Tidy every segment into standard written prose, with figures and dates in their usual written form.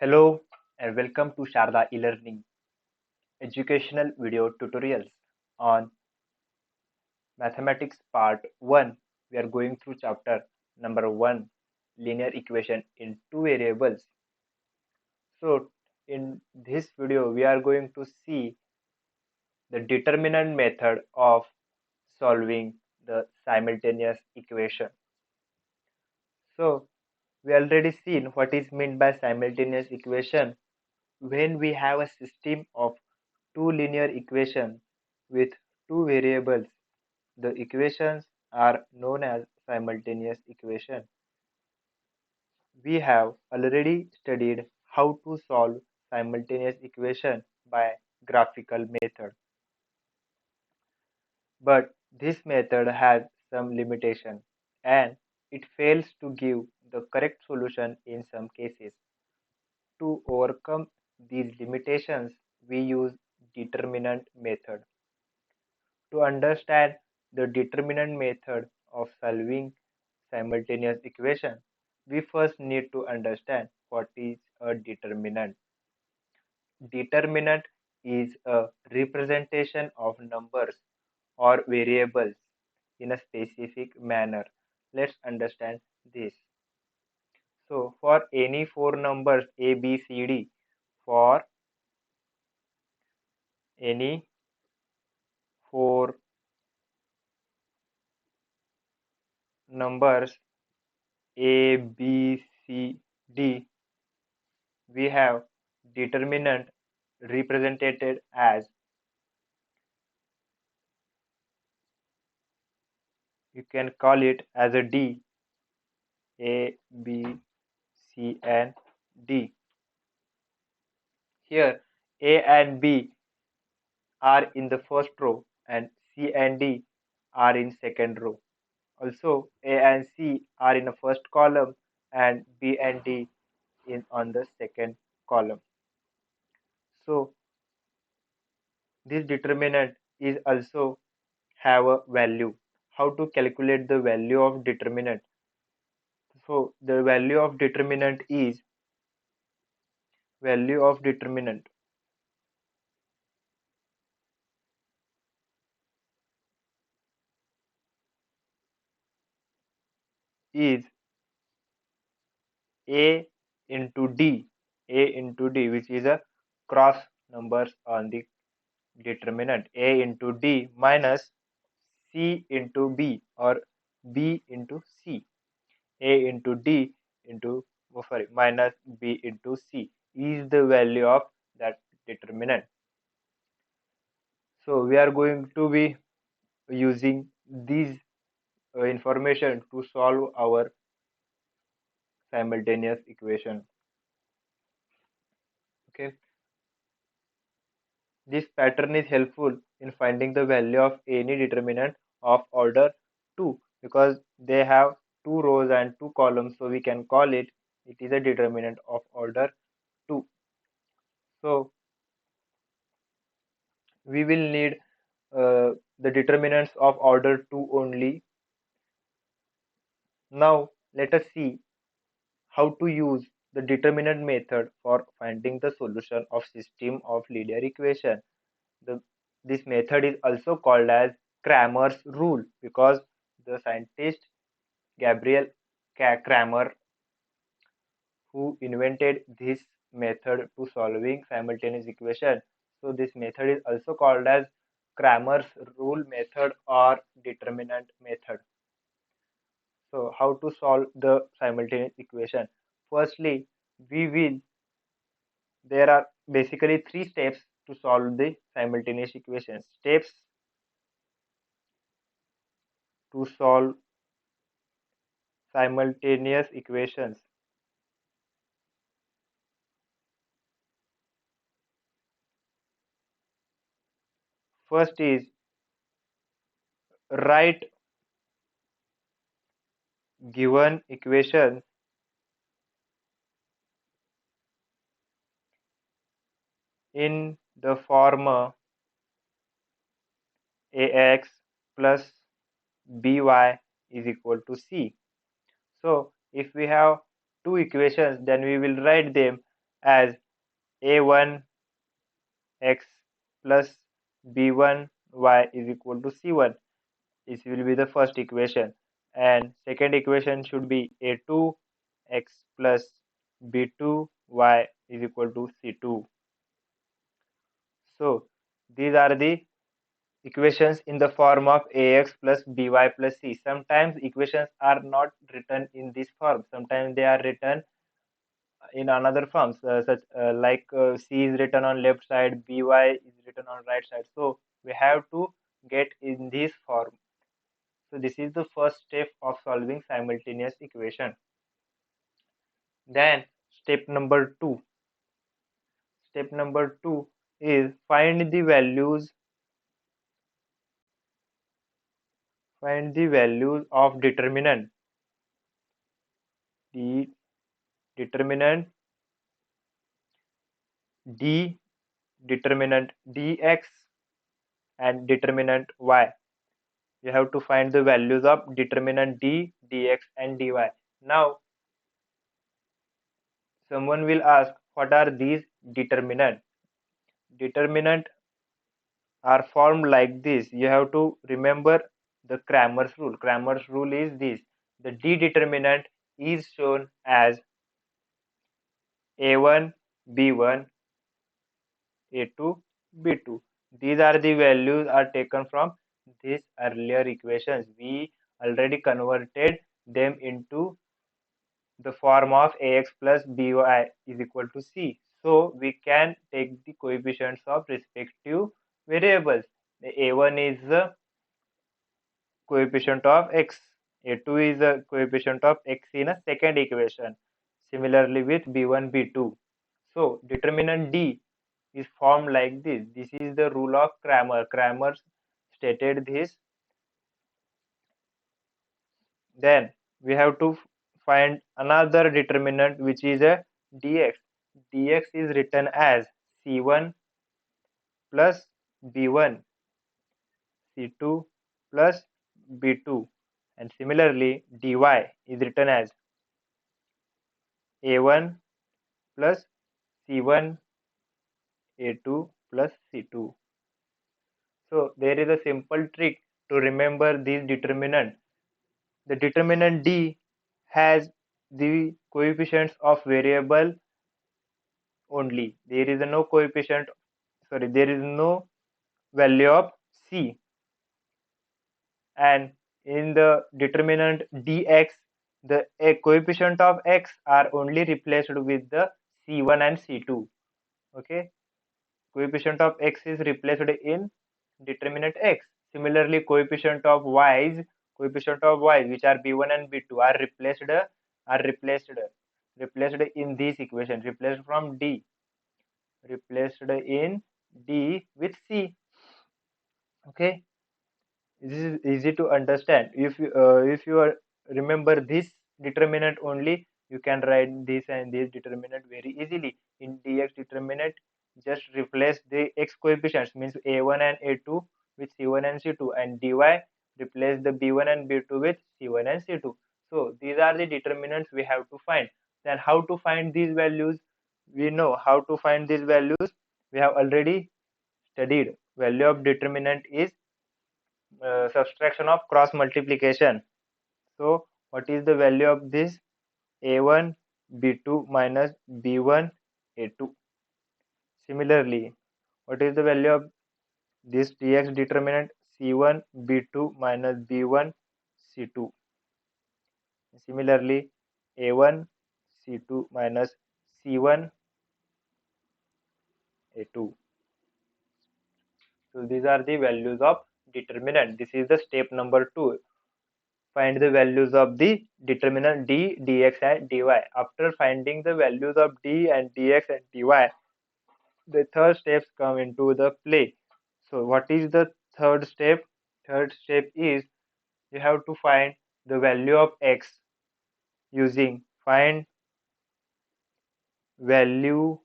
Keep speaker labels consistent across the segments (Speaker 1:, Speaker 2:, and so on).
Speaker 1: Hello and welcome to Sharda e-learning educational video tutorials on mathematics part 1. We are going through chapter number 1, linear equation in two variables. So in this video we are going to see the determinant method of solving the simultaneous equation. So we already seen what is meant by simultaneous equation. When we have a system of two linear equations with two variables, the equations are known as simultaneous equation. We have already studied how to solve simultaneous equation by graphical method. But this method has some limitation and it fails to give the correct solution in some cases. To overcome these limitations, we use determinant method. To understand the determinant method of solving simultaneous equation, we first need to understand what is a determinant. Determinant is a representation of numbers or variables in a specific manner. Let's understand this. So for any four numbers A, B, C, D, for any four numbers A, B, C, D, we have determinant represented as, you can call it as a D, A, B, C and D. Here A and B are in the first row and C and D are in second row. Also A and C are in the first column and B and D in on the second column. So this determinant is also have a value. How to calculate the value of determinant? So the value of determinant is A into D, which is a cross numbers on the determinant, A into D minus C into B or B into C, A into D into minus B into C is the value of that determinant. So we are going to be using these information to solve our simultaneous equation. Okay, this pattern is helpful in finding the value of any determinant of order 2 because they have two rows and two columns, so we can call it is a determinant of order 2. So we will need the determinants of order 2 only. Now let us see how to use the determinant method for finding the solution of system of linear equation. The, this method is also called as Cramer's rule because the scientist Gabriel Cramer, who invented this method to solving simultaneous equation. So this method is also called as Cramer's rule method or determinant method. So how to solve the simultaneous equation? Firstly, we will there are basically three steps to solve the simultaneous equation. Steps to solve simultaneous equations. First is write given equation in the form ax plus by is equal to c. So if we have two equations, then we will write them as a1 x plus b1 y is equal to c1. This will be the first equation, and second equation should be a2 x plus b2 y is equal to c2. So these are the equations in the form of ax plus by plus c. Sometimes equations are not written in this form. Sometimes they are written in another forms, such like c is written on left side, by is written on right side. So we have to get in this form. So this is the first step of solving simultaneous equation. Then step number two. Step number two is find the values of determinant. The determinant d, determinant dx, and determinant y. You have to find the values of determinant d, dx, and dy. Now someone will ask, what are these determinant? Determinant are formed like this. You have to remember the Cramer's rule. Cramer's rule is this: the d determinant is shown as a1, b1, a2, b2. These are the values are taken from these earlier equations. We already converted them into the form of ax plus by is equal to c. So we can take the coefficients of respective variables. The a1 is the coefficient of x, a2 is the coefficient of x in a second equation. Similarly with b1, b2. So determinant d is formed like this. This is the rule of Cramer. Cramer stated this. Then we have to find another determinant, which is a dx. Dx is written as c1 plus b1, c2 plus b2, and similarly dy is written as a1 plus c1, a2 plus c2. So there is a simple trick to remember these determinants. The determinant d has the coefficients of variable only. There is no coefficient, sorry, there is no value of c. And in the determinant dx, the coefficient of x are only replaced with the c1 and c2. Okay, coefficient of x is replaced in determinant x. Similarly, coefficient of y, which are b1 and b2, are replaced in this equation. Replaced from d, replaced in d with c. Okay, this is easy to understand. If you remember this determinant only, you can write this and this determinant very easily. In dx determinant, just replace the x coefficients, means a1 and a2 with c1 and c2, and dy replace the b1 and b2 with c1 and c2. So these are the determinants we have to find. Then how to find these values? We know how to find these values. We have already studied. Value of determinant is subtraction of cross multiplication. So what is the value of this? a1 b2 minus b1 a2. Similarly, what is the value of this dx determinant? c1 b2 minus b1 c2. Similarly, a1 c2 minus c1 a2. So these are the values of determinant. This is the step number 2. Find the values of the determinant d, dx, and dy. After finding the values of d and dx and dy, the third steps come into the play. So what is the third step? Third step is you have to find the value of x using find value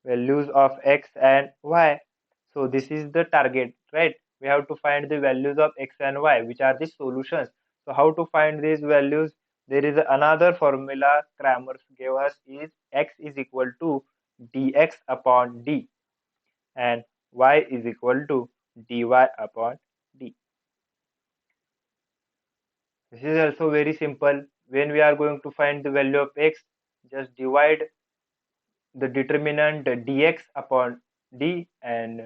Speaker 1: values of x and y. So this is the target, right? We have to find the values of x and y, which are the solutions. So how to find these values? there is another formula Kramers gave us is x is equal to dx upon d and y is equal to dy upon d. This is also very simple. When we are going to find the value of x, just divide the determinant dx upon d and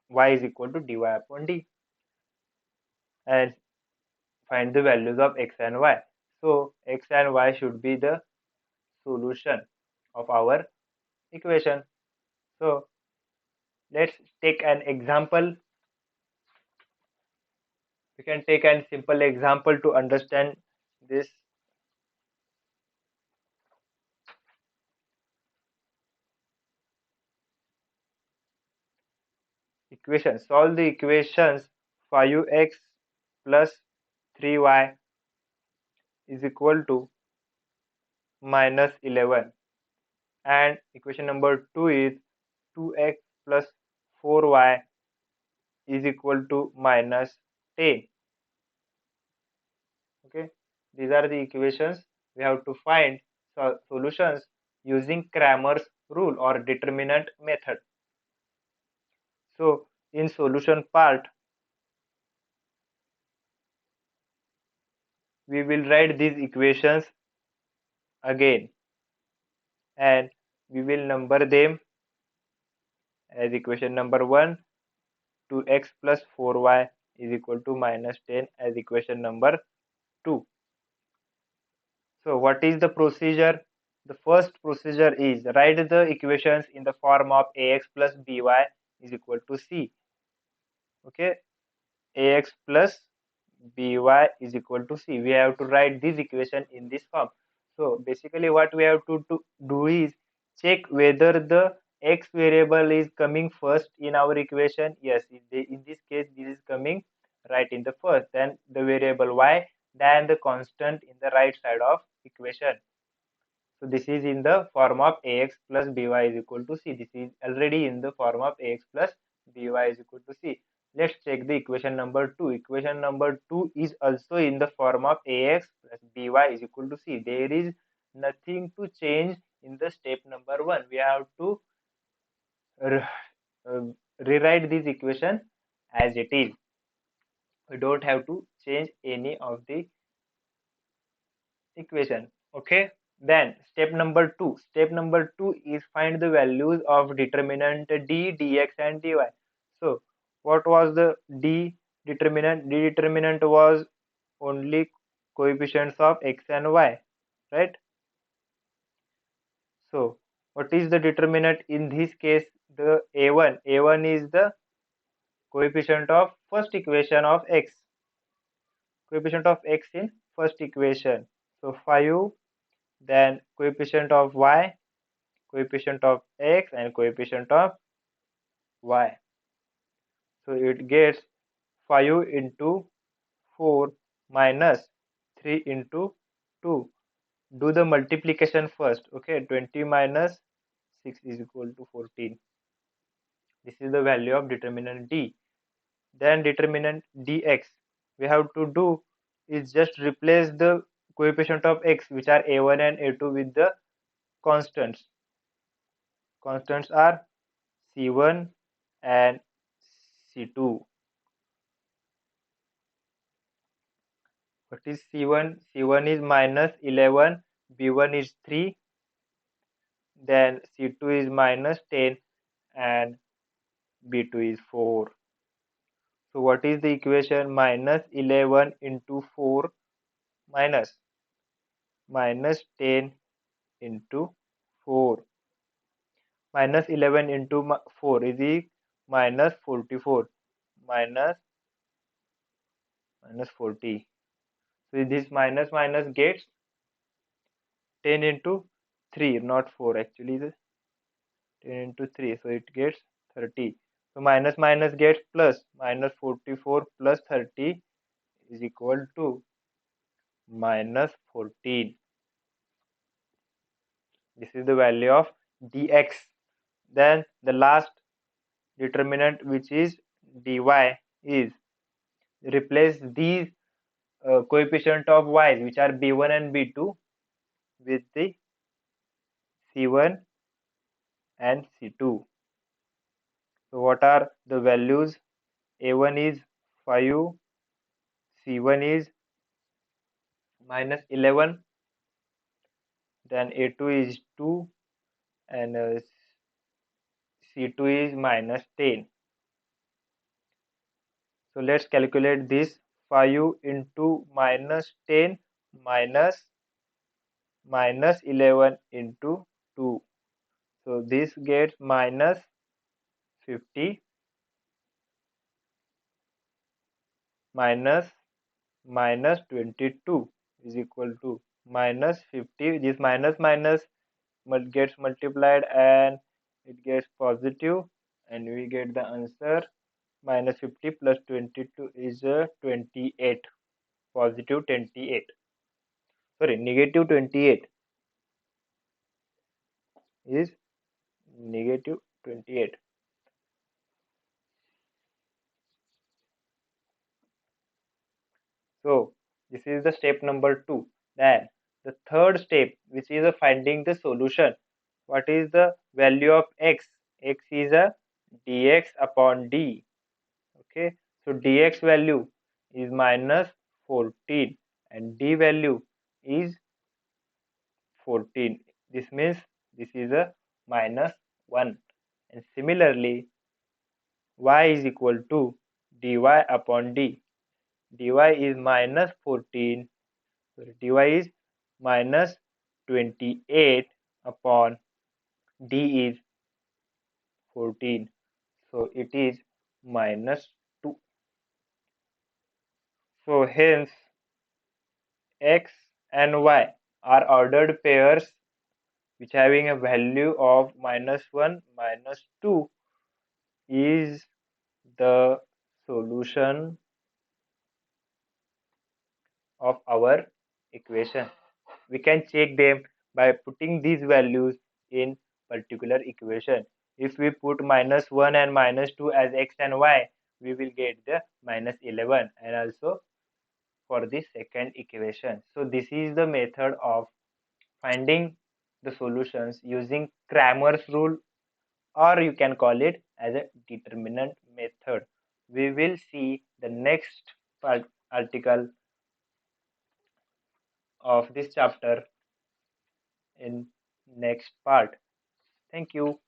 Speaker 1: y is equal to dy upon d and find the values of x and y. So x and y should be the solution of our equation. So let's take an example. We can take a simple example to understand this equation. Solve the equations 5x plus 3y is equal to minus 11 and equation number 2 is 2x plus 4y is equal to minus 10. Okay, these are the equations. We have to find solutions using Cramer's rule or determinant method. So in solution part, we will write these equations again and we will number them as equation number 1, 2x plus 4y is equal to minus 10 as equation number 2. So what is the procedure? The first procedure is write the equations in the form of ax plus by is equal to c. Okay, ax plus by is equal to c. We have to write this equation in this form. So basically what we have to do is check whether the x variable is coming first in our equation. Yes, in this case this is coming right in the first, then the variable y, then the constant in the right side of equation. So this is in the form of ax plus by is equal to c. This is already in the form of ax plus by is equal to c. Let's check the equation number 2. Equation number 2 is also in the form of ax plus by is equal to c. There is nothing to change in the step number 1. We have to rewrite this equation as it is. We don't have to change any of the equation. Okay, then step number 2 is find the values of determinant d, dx and dy. So what was the d determinant was only coefficients of x and y, right? So what is the determinant in this case? The a1 is the coefficient of first equation of x, coefficient of x in first equation. So 5, then coefficient of y, coefficient of x and coefficient of y. So it gets 5 into 4 minus 3 into 2. Do the multiplication first. Okay, 20 minus 6 is equal to 14. This is the value of determinant d. Then determinant dx. We have to do is just replace the coefficient of x, which are a1 and a2, with the constants. Constants are c1 and c2. What is c1? C1 is minus 11, b1 is 3, then c2 is minus 10 and b2 is 4. So what is the equation? Minus 11 into 4 minus 10 into 4. Minus 11 into 4 is minus 44 minus 40. So this minus gets 10 into 3, not 4 actually, the 10 into 3, so it gets 30. So minus gets plus, minus 44 plus 30 is equal to minus 14. This is the value of dx. Then the last determinant, which is dy, is replace these coefficient of y which are b1 and b2 with the c1 and c2. So what are the values? A1 is 5, c1 is minus 11, then a2 is 2, and c2 is minus 10. So let's calculate this. 5 into minus 10 minus 11 into 2. So this gets minus 50 minus 22 is equal to minus 50. This minus gets multiplied and it gets positive, and we get the answer minus 50 plus 22 is 28. Positive 28. Sorry, negative 28 is negative 28. So this is the step number 2. Then the third step, which is finding the solution. What is the value of x? X is a dx upon d. Okay, so dx value is minus 14 and d value is 14. This means this is a minus 1. And similarly, y is equal to dy upon d. dy is minus 14. So dy is minus 28 upon d is 14. So it is minus 2. So hence x and y are ordered pairs which having a value of minus 1 minus 2 is the solution of our equation. We can check them by putting these values in particular equation. If we put minus 1 and minus 2 as x and y, we will get the minus 11, and also for the second equation. So this is the method of finding the solutions using Cramer's rule, or you can call it as a determinant method. We will see the next article of this chapter in next part. Thank you.